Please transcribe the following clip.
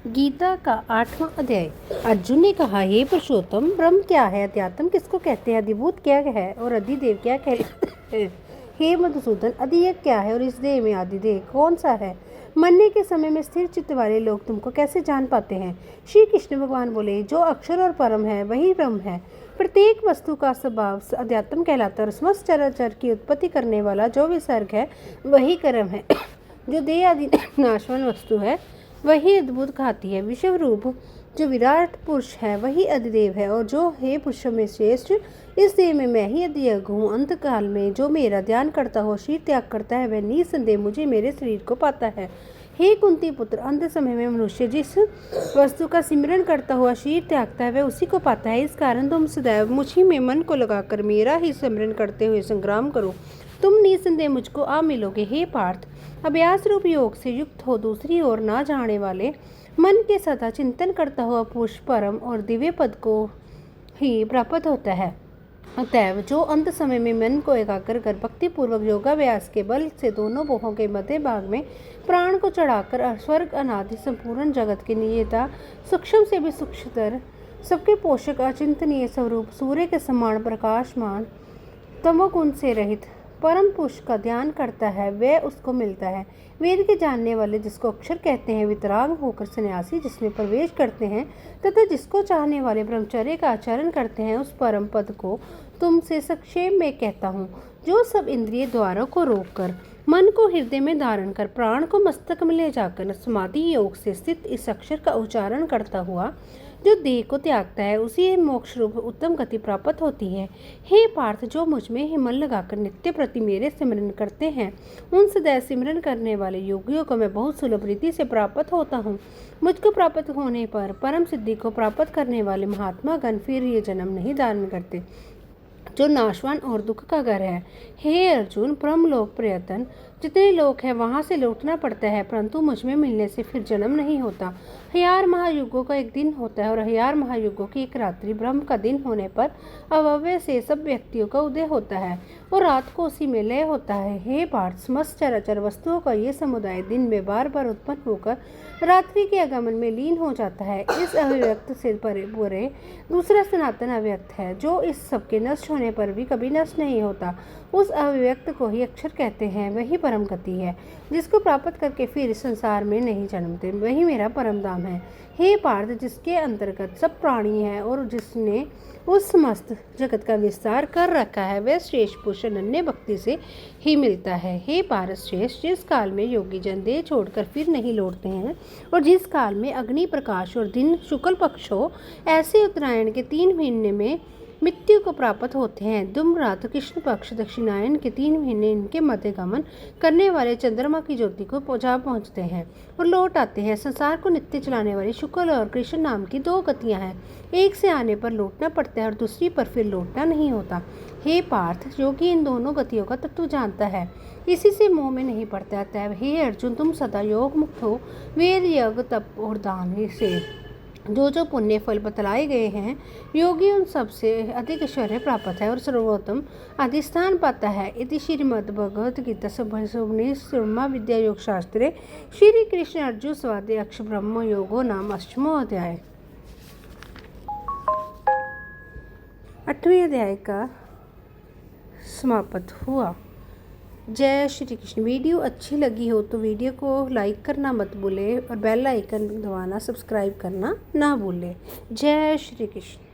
गीता का 8वां अध्याय। अर्जुन ने कहा, हे पुरुषोत्तम, ब्रह्म क्या है, अध्यात्म किसको कहते हैं, अधिभूत क्या है और अधिदेव क्या कहते हैं। हे मधुसूदन, अधियज्ञ क्या है और इस देह में आदिदेव कौन सा है। मरने के समय में स्थिर चित्त वाले लोग तुमको कैसे जान पाते हैं। श्री कृष्ण भगवान बोले, जो अक्षर और परम है वही ब्रह्म है। प्रत्येक वस्तु का स्वभाव अध्यात्म कहलाता है और समस्त चराचर की उत्पत्ति करने वाला जो विसर्ग है वही कर्म है। जो देह आदि नाशवान वस्तु है वही अद्भुत खाती है। विश्व रूप जो विराट पुरुष है वही अधिदेव है। और जो हे पुरुषों में श्रेष्ठ, इस देह में मैं ही अधियज्ञ हूँ। अंत काल में जो मेरा ध्यान करता हो, शरीर त्याग करता है, वह निसंदेह मुझे मेरे शरीर को पाता है। हे कुंती पुत्र, अंत समय में मनुष्य जिस वस्तु का सिमरन करता हुआ शरीर त्यागता है वह उसी को पाता है। इस कारण तुम सदैव मुझ ही में मन को लगाकर मेरा ही सिमरन करते हुए संग्राम करो, तुम निसंदेह मुझको आ मिलोगे। हे पार्थ, अभ्यास रूप योग से युक्त हो दूसरी ओर ना जाने वाले मन के सदा चिंतन करता हुआ पुरुष परम और दिव्य पद को ही प्राप्त होता है। अतएव जो अंत समय में मन को एकाग्र कर भक्ति पूर्वक योगाभ्यास के बल से दोनों भोहों के मध्य भाग में प्राण को चढ़ाकर स्वर्ग अनादि संपूर्ण जगत के नियता, सूक्ष्म से भी सूक्ष्मतर, सबके पोषक, अचिंतनीय स्वरूप, सूर्य के समान प्रकाशमान, तमोगुण से रहित परम पुरुष का ध्यान करता है वह उसको मिलता है। वेद के जानने वाले जिसको अक्षर कहते हैं, वितराग होकर सन्यासी जिसमें प्रवेश करते हैं तथा जिसको चाहने वाले ब्रह्मचर्य का आचरण करते हैं, उस परम पद को तुमसे संक्षेप में कहता हूँ। जो सब इंद्रिय द्वारों को रोककर मन को हृदय में धारण कर प्राण को मस्तक में ले जाकर समाधि योग से स्थित इस अक्षर का उच्चारण करता हुआ जो देह को त्यागता है, उसी मोक्ष रूप उत्तम गति प्राप्त होती है। हे पार्थ, जो मुझ में ही मन लगाकर नित्य प्रति मेरे सिमरन करते हैं, उन सदैव सिमरन करने वाले योगियों को मैं बहुत सुलभ रीति से प्राप्त होता हूँ। मुझको प्राप्त होने पर परम सिद्धि को प्राप्त करने वाले महात्मा गण फिर ये जन्म नहीं धारण करते, जो नाशवान और दुख का घर है। हे अर्जुन, परमलोक प्रयत्न जितने लोग हैं वहाँ से लौटना पड़ता है, परंतु मुझ में मिलने से फिर जन्म नहीं होता। 1000 महायुगों का एक दिन होता है और 1000 महायुगों की एक रात्रि। ब्रह्म का दिन होने पर अव्यय से सब व्यक्तियों का उदय होता है और रात को उसी में लय होता है। हे पार्थ, समस्त चराचर वस्तुओं का ये समुदाय दिन में बार बार उत्पन्न होकर रात्रि के आगमन में लीन हो जाता है। इस अव्यक्त से परे दूसरा सनातन अव्यक्त है, जो इस सबके नष्ट होने पर भी कभी नष्ट नहीं होता। उस अव्यक्त को ही अक्षर कहते हैं, वही परम गति है। जिसको प्राप्त करके फिर संसार में नहीं जन्मते, वही मेरा परम धाम है। हे पार्थ, जिसके अंतर्गत सब प्राणी है और जिसने उस समस्त जगत का विस्तार कर रखा है, वह श्रेष्ठ पुरुष अनन्य भक्ति से ही मिलता है। हे पार्थ श्रेष्ठ, जिस काल में योगी जन देह छोड़कर फिर नहीं लौटते हैं और जिस काल में अग्नि प्रकाश और दिन शुक्ल पक्ष हो, ऐसे उत्तरायण के 3 महीने में मृत्यु को प्राप्त होते हैं। धूम्ररात कृष्ण पक्ष दक्षिणायन के 3 महीने इनके मध्य गमन करने वाले चंद्रमा की ज्योति को जा पहुँचते हैं और लौट आते हैं। संसार को नित्य चलाने वाली शुक्ल और कृष्ण नाम की 2 गतियाँ हैं। एक से आने पर लौटना पड़ता है और दूसरी पर फिर लौटना नहीं होता। हे पार्थ, जो कि इन दोनों गतियों का तत्व जानता है, इसी से मोह में नहीं पड़ता। अतएव हे अर्जुन, तुम सदा योग मुक्त हो। वेद, यज्ञ, तप और दान से जो पुण्य फल बतलाए गए हैं, योगी उन सबसे अधिक ऐश्वर्य प्राप्त है और सर्वोत्तम अधिष्ठान पाता है। इति श्रीमद् भगवद गीता ब्रह्मा विद्या योग शास्त्रे श्री कृष्ण अर्जुन स्वादे अक्ष ब्रह्म योगो नाम 8वां अध्याय। 8वें अध्याय का समाप्त हुआ। जय श्री कृष्ण। वीडियो अच्छी लगी हो तो वीडियो को लाइक करना मत भूलें और बेल आइकन दबाना, सब्सक्राइब करना ना भूलें। जय श्री कृष्ण।